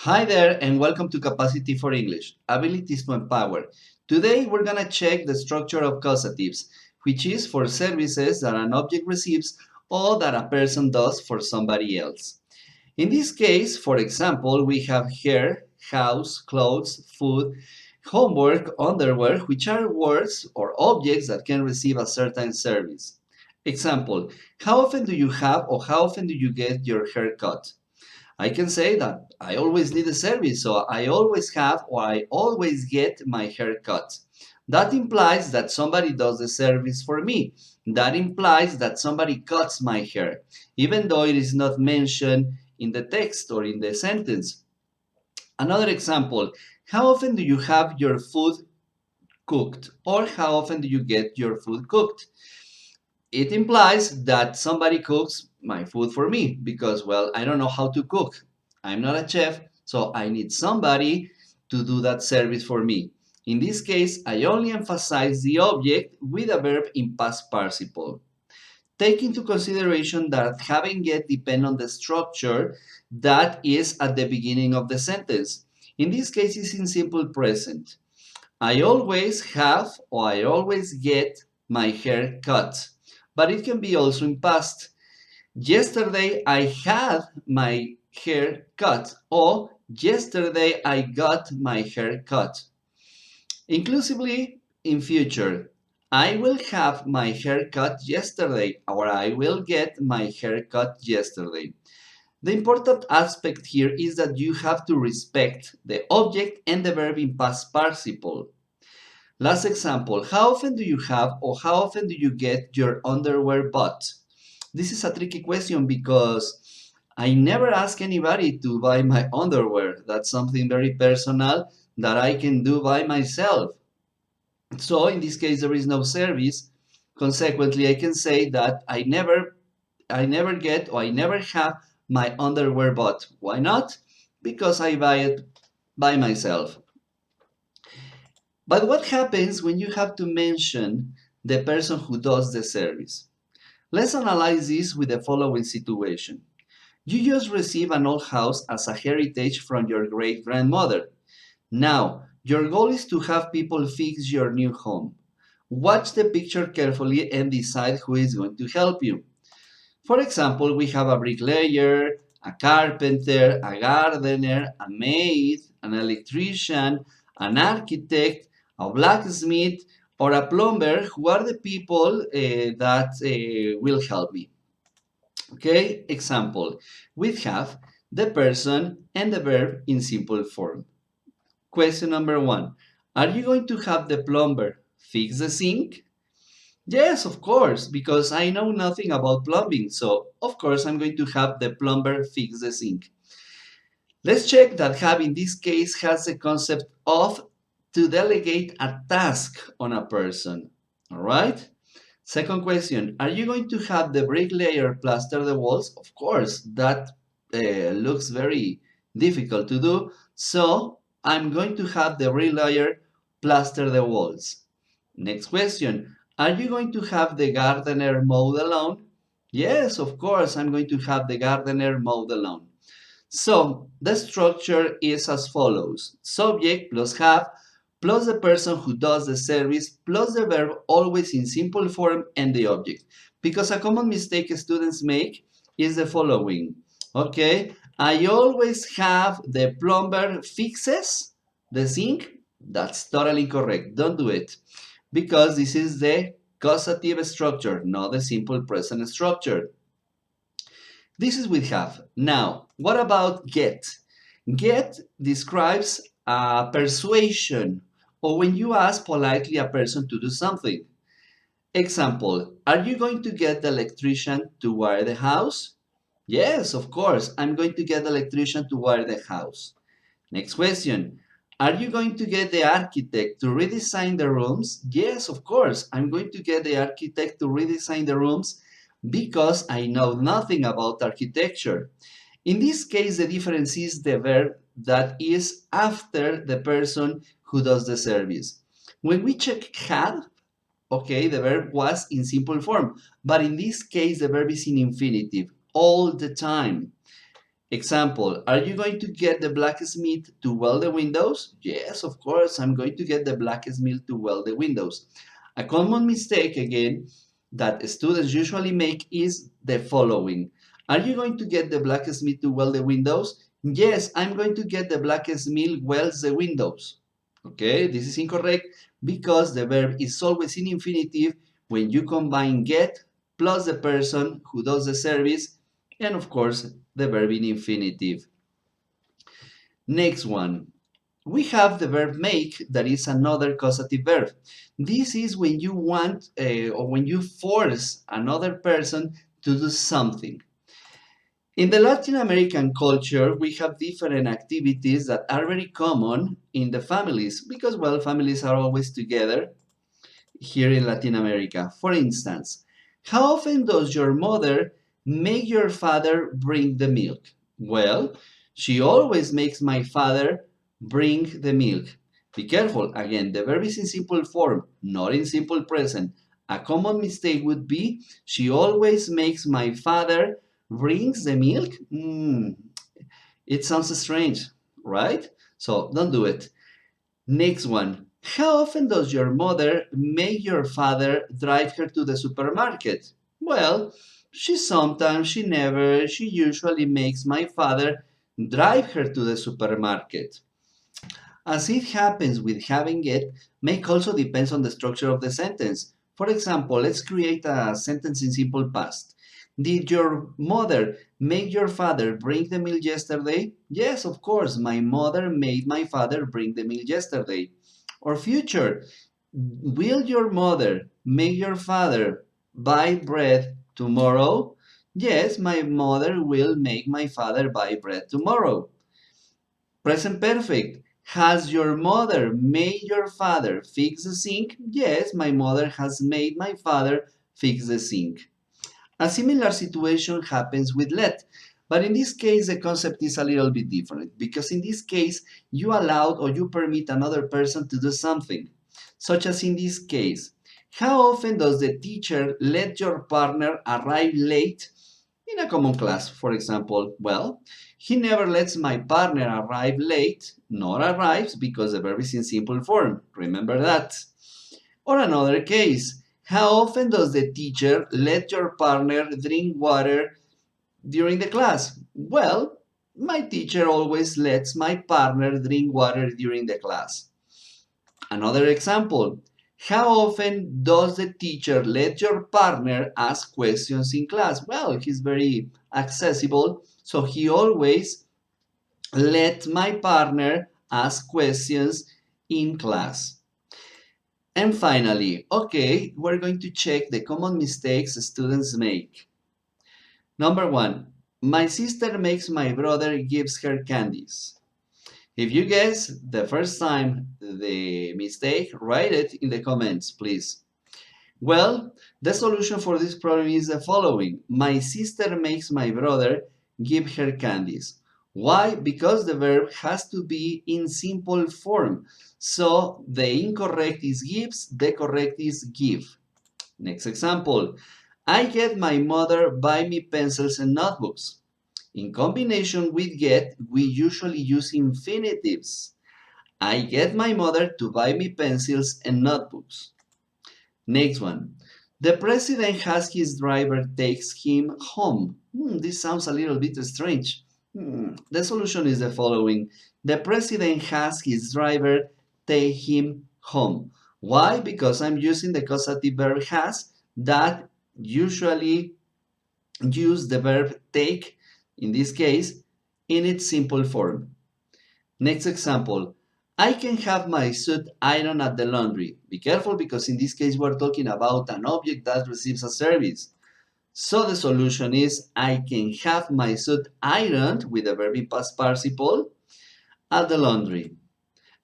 Hi there and welcome to Capacity for English, Abilities to Empower. Today we're going to check the structure of causatives, which is for services that an object receives or that a person does for somebody else. In this case, for example, we have hair, house, clothes, food, homework, underwear, which are words or objects that can receive a certain service. Example, how often do you have or how often do you get your hair cut? I can say that I always need a service, so I always have or I always get my hair cut. That implies that somebody does the service for me. That implies that somebody cuts my hair, even though it is not mentioned in the text or in the sentence. Another example, how often do you have your food cooked? Or how often do you get your food cooked? It implies that somebody cooks my food for me because, well, I don't know how to cook. I'm not a chef, so I need somebody to do that service for me. In this case, I only emphasize the object with a verb in past participle. Take into consideration that have and get depend on the structure that is at the beginning of the sentence. In this case, it's in simple present. I always have or I always get my hair cut, but it can be also in past. Yesterday I had my hair cut or yesterday I got my hair cut. Inclusively in future, I will have my hair cut yesterday or I will get my hair cut yesterday. The important aspect here is that you have to respect the object and the verb in past participle. Last example, how often do you have or how often do you get your underwear bought? This is a tricky question because I never ask anybody to buy my underwear. That's something very personal that I can do by myself. So in this case, there is no service. Consequently, I can say that I never get or I never have my underwear bought. Why not? Because I buy it by myself. But what happens when you have to mention the person who does the service? Let's analyze this with the following situation. You just receive an old house as a heritage from your great grandmother. Now, your goal is to have people fix your new home. Watch the picture carefully and decide who is going to help you. For example, we have a bricklayer, a carpenter, a gardener, a maid, an electrician, an architect, a blacksmith, or a plumber who are the people that will help me. Okay, example, we have the person and the verb in simple form. Question number one, are you going to have the plumber fix the sink? Yes, of course, because I know nothing about plumbing, so of course I'm going to have the plumber fix the sink. Let's check that have in this case has the concept of to delegate a task on a person. All right? Second question, are you going to have the bricklayer plaster the walls? Of course, that looks very difficult to do, so I'm going to have the bricklayer plaster the walls. Next question, are you going to have the gardener mow the lawn? Yes, of course, I'm going to have the gardener mow the lawn. So the structure is as follows. Subject plus have plus the person who does the service plus the verb always in simple form and the object. Because a common mistake students make is the following. Okay, I always have the plumber fixes the sink. That's totally incorrect. Don't do it. Because this is the causative structure, not the simple present structure. This is with have. Now, what about get? Get describes a persuasion or when you ask politely a person to do something. Example, are you going to get the electrician to wire the house? Yes, of course, I'm going to get the electrician to wire the house. Next question, are you going to get the architect to redesign the rooms? Yes, of course, I'm going to get the architect to redesign the rooms because I know nothing about architecture. In this case, the difference is the verb that is after the person who does the service. When we check had, okay, the verb was in simple form, but in this case, the verb is in infinitive all the time. Example, are you going to get the blacksmith to weld the windows? Yes, of course, I'm going to get the blacksmith to weld the windows. A common mistake, again, that students usually make is the following. Are you going to get the blacksmith to weld the windows? Yes, I'm going to get the blacksmith welds the windows. Okay, this is incorrect because the verb is always in infinitive when you combine get plus the person who does the service and of course the verb in infinitive. Next one. We have the verb make, that is another causative verb. This is when you want or when you force another person to do something. In the Latin American culture, we have different activities that are very common in the families because, well, families are always together here in Latin America. For instance, how often does your mother make your father bring the milk? Well, she always makes my father bring the milk. Be careful, again, the verb is in simple form, not in simple present. A common mistake would be, she always makes my father brings the milk? It sounds strange, right? So don't do it. Next one. How often does your mother make your father drive her to the supermarket? Well, she sometimes, she never, she usually makes my father drive her to the supermarket. As it happens with having it, make also depends on the structure of the sentence. For example, let's create a sentence in simple past. Did your mother make your father bring the meal yesterday? Yes, of course, my mother made my father bring the meal yesterday. Or future, will your mother make your father buy bread tomorrow? Yes, my mother will make my father buy bread tomorrow. Present perfect. Has your mother made your father fix the sink? Yes, my mother has made my father fix the sink. A similar situation happens with let, but in this case the concept is a little bit different because in this case you allowed or you permit another person to do something, such as in this case. How often does the teacher let your partner arrive late in a common class? For example, well, he never lets my partner arrive late, nor arrives because the verb is in simple form. Remember that. Or another case, how often does the teacher let your partner drink water during the class? Well, my teacher always lets my partner drink water during the class. Another example, how often does the teacher let your partner ask questions in class? Well, he's very accessible, so he always lets my partner ask questions in class. And finally, okay, we're going to check the common mistakes students make. Number one, my sister makes my brother gives her candies. If you guess the first time the mistake, write it in the comments, please. Well, the solution for this problem is the following. My sister makes my brother give her candies. Why? Because the verb has to be in simple form. So the incorrect is gives, the correct is give. Next example. I get my mother buy me pencils and notebooks. In combination with get, we usually use infinitives. I get my mother to buy me pencils and notebooks. Next one. The president has his driver takes him home. This sounds a little bit strange. The solution is the following. The president has his driver take him home. Why? Because I'm using the causative verb has that usually use the verb take, in this case, in its simple form. Next example. I can have my suit ironed at the laundry. Be careful because in this case we're talking about an object that receives a service. So the solution is I can have my suit ironed with the verb in past participle at the laundry.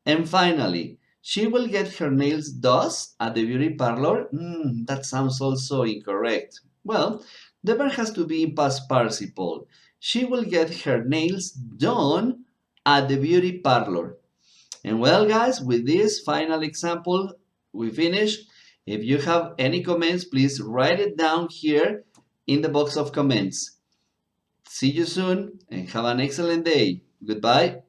And finally, she will get her nails done at the beauty parlor. That sounds also incorrect. Well, the verb has to be in past participle. She will get her nails done at the beauty parlor. And well, guys, with this final example, we finished. If you have any comments, please write it down here in the box of comments. See you soon and have an excellent day. Goodbye.